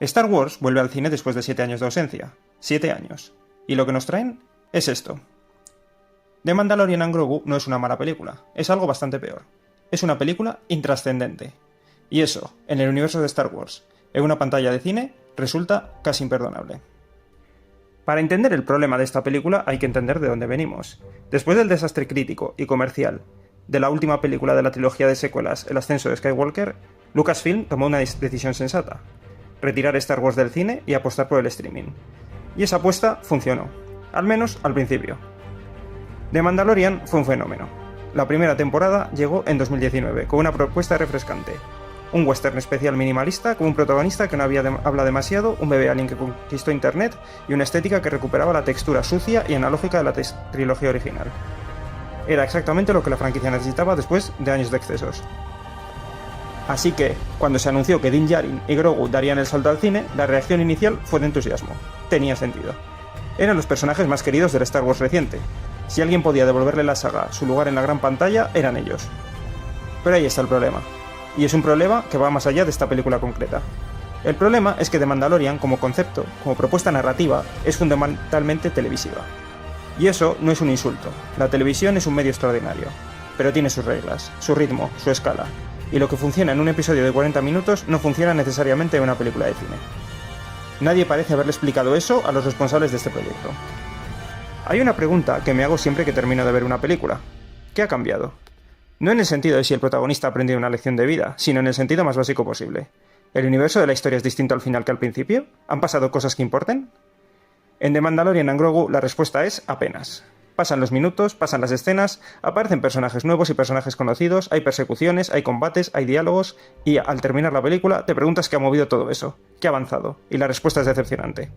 Star Wars vuelve al cine después de 7 años de ausencia. 7 años. Y lo que nos traen es esto. The Mandalorian and Grogu no es una mala película, es algo bastante peor. Es una película intrascendente. Y eso, en el universo de Star Wars, en una pantalla de cine, resulta casi imperdonable. Para entender el problema de esta película hay que entender de dónde venimos. Después del desastre crítico y comercial de la última película de la trilogía de secuelas, El ascenso de Skywalker, Lucasfilm tomó una decisión sensata: retirar Star Wars del cine y apostar por el streaming. Y esa apuesta funcionó, al menos al principio. The Mandalorian fue un fenómeno. La primera temporada llegó en 2019 con una propuesta refrescante. Un western especial minimalista con un protagonista que no habla demasiado, un bebé alien que conquistó internet y una estética que recuperaba la textura sucia y analógica de la trilogía original. Era exactamente lo que la franquicia necesitaba después de años de excesos. Así que, cuando se anunció que Din Djarin y Grogu darían el salto al cine, la reacción inicial fue de entusiasmo. Tenía sentido. Eran los personajes más queridos del Star Wars reciente. Si alguien podía devolverle a la saga su lugar en la gran pantalla, eran ellos. Pero ahí está el problema. Y es un problema que va más allá de esta película concreta. El problema es que The Mandalorian, como concepto, como propuesta narrativa, es fundamentalmente televisiva. Y eso no es un insulto. La televisión es un medio extraordinario. Pero tiene sus reglas, su ritmo, su escala. Y lo que funciona en un episodio de 40 minutos no funciona necesariamente en una película de cine. Nadie parece haberle explicado eso a los responsables de este proyecto. Hay una pregunta que me hago siempre que termino de ver una película. ¿Qué ha cambiado? No en el sentido de si el protagonista ha aprendido una lección de vida, sino en el sentido más básico posible. ¿El universo de la historia es distinto al final que al principio? ¿Han pasado cosas que importen? En The Mandalorian and Grogu la respuesta es apenas. Pasan los minutos, pasan las escenas, aparecen personajes nuevos y personajes conocidos, hay persecuciones, hay combates, hay diálogos, y al terminar la película te preguntas qué ha movido todo eso, qué ha avanzado, y la respuesta es decepcionante.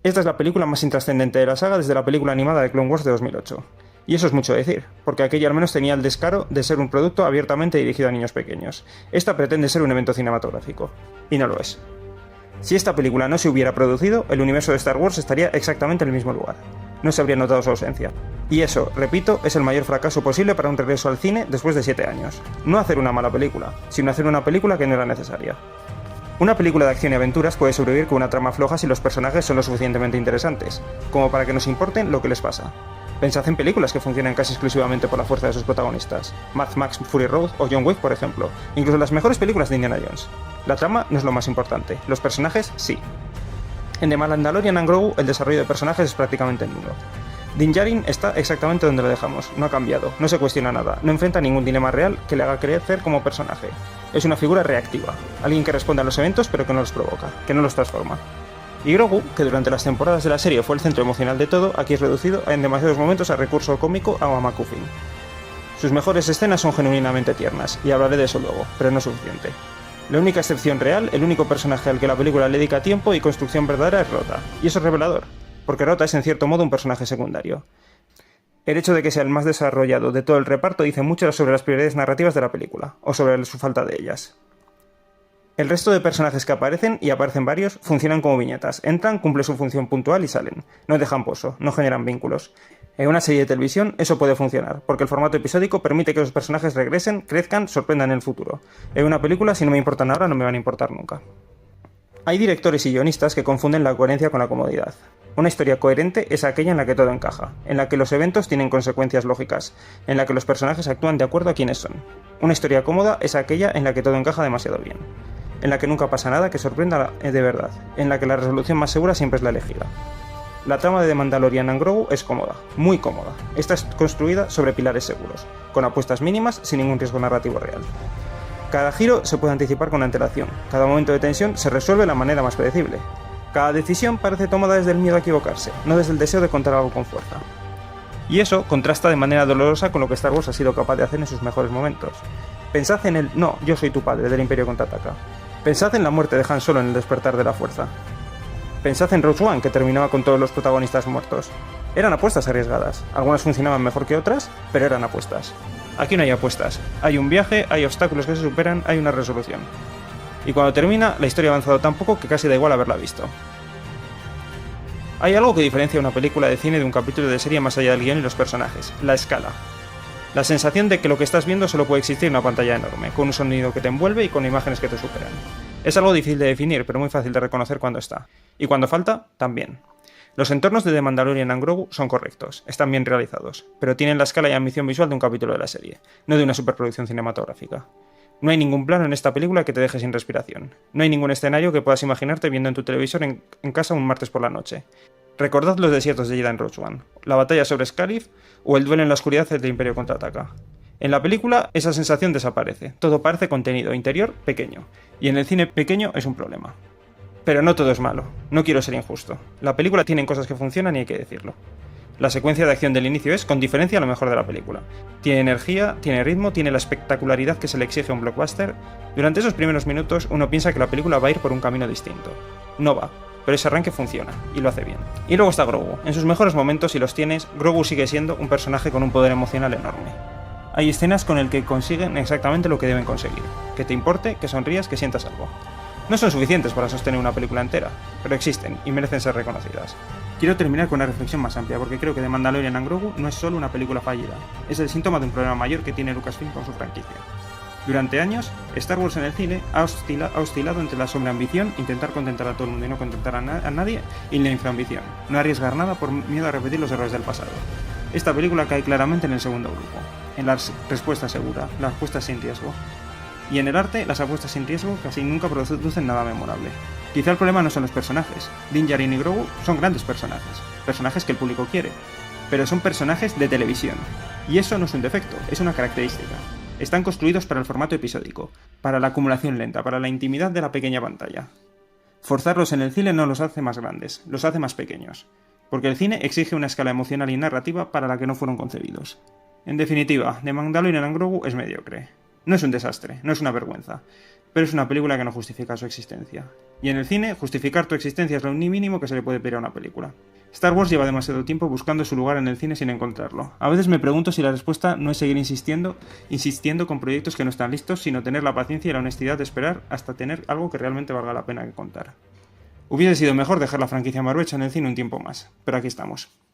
Esta es la película más intrascendente de la saga desde la película animada de Clone Wars de 2008. Y eso es mucho decir, porque aquella al menos tenía el descaro de ser un producto abiertamente dirigido a niños pequeños. Esta pretende ser un evento cinematográfico, y no lo es. Si esta película no se hubiera producido, el universo de Star Wars estaría exactamente en el mismo lugar. No se habría notado su ausencia. Y eso, repito, es el mayor fracaso posible para un regreso al cine después de 7 años. No hacer una mala película, sino hacer una película que no era necesaria. Una película de acción y aventuras puede sobrevivir con una trama floja si los personajes son lo suficientemente interesantes, como para que nos importen lo que les pasa. Pensad en películas que funcionan casi exclusivamente por la fuerza de sus protagonistas. Mad Max Fury Road o John Wick, por ejemplo. Incluso las mejores películas de Indiana Jones. La trama no es lo más importante, los personajes sí. En The Mandalorian and Grogu el desarrollo de personajes es prácticamente nulo. Din Djarin está exactamente donde lo dejamos, no ha cambiado, no se cuestiona nada, no enfrenta ningún dilema real que le haga crecer como personaje. Es una figura reactiva, alguien que responde a los eventos pero que no los provoca, que no los transforma. Y Grogu, que durante las temporadas de la serie fue el centro emocional de todo, aquí es reducido en demasiados momentos a recurso cómico o a MacGuffin. Sus mejores escenas son genuinamente tiernas, y hablaré de eso luego, pero no es suficiente. La única excepción real, el único personaje al que la película le dedica tiempo y construcción verdadera es Rota, y eso es revelador, porque Rota es en cierto modo un personaje secundario. El hecho de que sea el más desarrollado de todo el reparto dice mucho sobre las prioridades narrativas de la película, o sobre su falta de ellas. El resto de personajes que aparecen, y aparecen varios, funcionan como viñetas, entran, cumplen su función puntual y salen. No dejan pozo, no generan vínculos. En una serie de televisión eso puede funcionar, porque el formato episódico permite que los personajes regresen, crezcan, sorprendan en el futuro. En una película, si no me importan ahora, no me van a importar nunca. Hay directores y guionistas que confunden la coherencia con la comodidad. Una historia coherente es aquella en la que todo encaja, en la que los eventos tienen consecuencias lógicas, en la que los personajes actúan de acuerdo a quiénes son. Una historia cómoda es aquella en la que todo encaja demasiado bien, en la que nunca pasa nada que sorprenda de verdad, en la que la resolución más segura siempre es la elegida. La trama de The Mandalorian and Grogu es cómoda, muy cómoda. Esta es construida sobre pilares seguros, con apuestas mínimas sin ningún riesgo narrativo real. Cada giro se puede anticipar con antelación, cada momento de tensión se resuelve de la manera más predecible. Cada decisión parece tomada desde el miedo a equivocarse, no desde el deseo de contar algo con fuerza. Y eso contrasta de manera dolorosa con lo que Star Wars ha sido capaz de hacer en sus mejores momentos. Pensad en el "no, yo soy tu padre" del Imperio Contraataca. Pensad en la muerte de Han Solo en el Despertar de la Fuerza. Pensad en Rogue One, que terminaba con todos los protagonistas muertos. Eran apuestas arriesgadas, algunas funcionaban mejor que otras, pero eran apuestas. Aquí no hay apuestas, hay un viaje, hay obstáculos que se superan, hay una resolución. Y cuando termina, la historia ha avanzado tan poco que casi da igual haberla visto. Hay algo que diferencia una película de cine de un capítulo de serie más allá del guión y los personajes: la escala. La sensación de que lo que estás viendo solo puede existir en una pantalla enorme, con un sonido que te envuelve y con imágenes que te superan. Es algo difícil de definir, pero muy fácil de reconocer cuando está. Y cuando falta, también. Los entornos de The Mandalorian and Grogu son correctos, están bien realizados, pero tienen la escala y ambición visual de un capítulo de la serie, no de una superproducción cinematográfica. No hay ningún plano en esta película que te deje sin respiración. No hay ningún escenario que puedas imaginarte viendo en tu televisor en casa un martes por la noche. Recordad los desiertos de Jedha en Rogue One, la batalla sobre Scarif o el duelo en la oscuridad del Imperio contraataca. En la película esa sensación desaparece, todo parece contenido interior pequeño, y en el cine pequeño es un problema. Pero no todo es malo, no quiero ser injusto. La película tiene cosas que funcionan y hay que decirlo. La secuencia de acción del inicio es, con diferencia, lo mejor de la película. Tiene energía, tiene ritmo, tiene la espectacularidad que se le exige a un blockbuster. Durante esos primeros minutos uno piensa que la película va a ir por un camino distinto. No va, pero ese arranque funciona, y lo hace bien. Y luego está Grogu. En sus mejores momentos, si los tienes, Grogu sigue siendo un personaje con un poder emocional enorme. Hay escenas con el que consiguen exactamente lo que deben conseguir. Que te importe, que sonrías, que sientas algo. No son suficientes para sostener una película entera, pero existen y merecen ser reconocidas. Quiero terminar con una reflexión más amplia, porque creo que The Mandalorian and Grogu no es solo una película fallida, es el síntoma de un problema mayor que tiene Lucasfilm con su franquicia. Durante años, Star Wars en el cine ha oscilado entre la sobreambición, intentar contentar a todo el mundo y no contentar a nadie, y la infraambición, no arriesgar nada por miedo a repetir los errores del pasado. Esta película cae claramente en el segundo grupo, en la respuesta segura, la apuesta sin riesgo. Y en el arte, las apuestas sin riesgo casi nunca producen nada memorable. Quizá el problema no son los personajes. Din Djarin y Grogu son grandes personajes que el público quiere, pero son personajes de televisión. Y eso no es un defecto, es una característica. Están construidos para el formato episódico, para la acumulación lenta, para la intimidad de la pequeña pantalla. Forzarlos en el cine no los hace más grandes, los hace más pequeños, porque el cine exige una escala emocional y narrativa para la que no fueron concebidos. En definitiva, The Mandalorian and Grogu es mediocre. No es un desastre, no es una vergüenza, pero es una película que no justifica su existencia. Y en el cine, justificar tu existencia es lo mínimo que se le puede pedir a una película. Star Wars lleva demasiado tiempo buscando su lugar en el cine sin encontrarlo. A veces me pregunto si la respuesta no es seguir insistiendo con proyectos que no están listos, sino tener la paciencia y la honestidad de esperar hasta tener algo que realmente valga la pena que contar. Hubiese sido mejor dejar la franquicia Marvel en el cine un tiempo más, pero aquí estamos.